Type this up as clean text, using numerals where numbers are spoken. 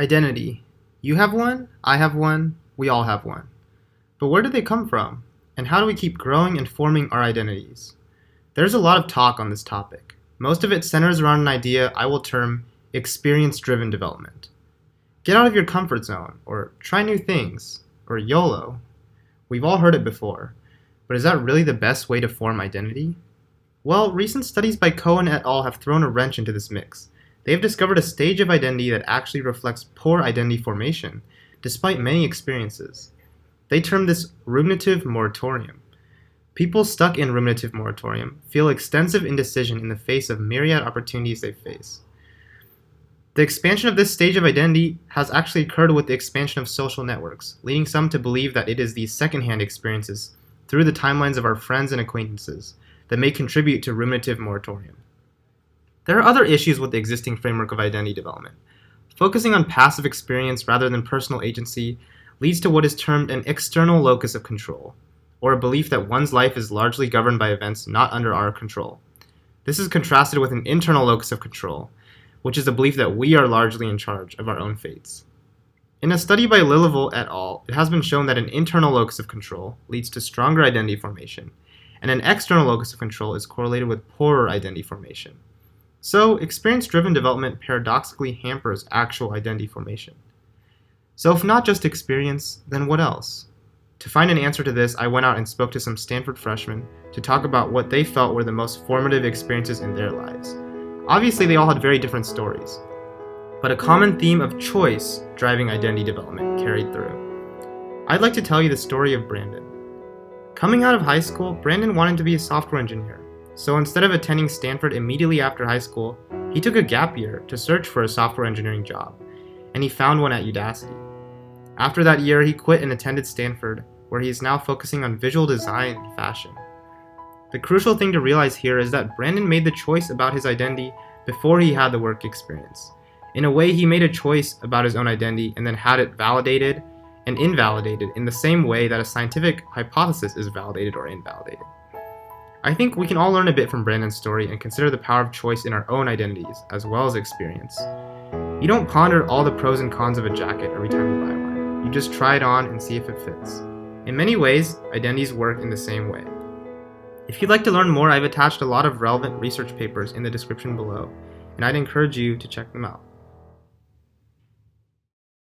Identity. You have one, I have one, we all have one. But where do they come from? And how do we keep growing and forming our identities? There's a lot of talk on this topic. Most of it centers around an idea I will term experience-driven development. Get out of your comfort zone, or try new things, or YOLO. We've all heard it before, but is that really the best way to form identity? Well, recent studies by Cohen et al. Have thrown a wrench into this mix. They have discovered a stage of identity that actually reflects poor identity formation, despite many experiences. They term this ruminative moratorium. People stuck in ruminative moratorium feel extensive indecision in the face of myriad opportunities they face. The expansion of this stage of identity has actually occurred with the expansion of social networks, leading some to believe that it is these secondhand experiences through the timelines of our friends and acquaintances that may contribute to ruminative moratorium. There are other issues with the existing framework of identity development. Focusing on passive experience rather than personal agency leads to what is termed an external locus of control, or a belief that one's life is largely governed by events not under our control. This is contrasted with an internal locus of control, which is the belief that we are largely in charge of our own fates. In a study by Lilliville et al., it has been shown that an internal locus of control leads to stronger identity formation, and an external locus of control is correlated with poorer identity formation. So, experience-driven development paradoxically hampers actual identity formation. So if not just experience, then what else? To find an answer to this, I went out and spoke to some Stanford freshmen to talk about what they felt were the most formative experiences in their lives. Obviously, they all had very different stories, but a common theme of choice driving identity development carried through. I'd like to tell you the story of Brandon. Coming out of high school, Brandon wanted to be a software engineer. So instead of attending Stanford immediately after high school, he took a gap year to search for a software engineering job, and he found one at Udacity. After that year, he quit and attended Stanford, where he is now focusing on visual design and fashion. The crucial thing to realize here is that Brandon made the choice about his identity before he had the work experience. In a way, he made a choice about his own identity and then had it validated and invalidated in the same way that a scientific hypothesis is validated or invalidated. I think we can all learn a bit from Brandon's story and consider the power of choice in our own identities, as well as experience. You don't ponder all the pros and cons of a jacket every time you buy one. You just try it on and see if it fits. In many ways, identities work in the same way. If you'd like to learn more, I've attached a lot of relevant research papers in the description below, and I'd encourage you to check them out.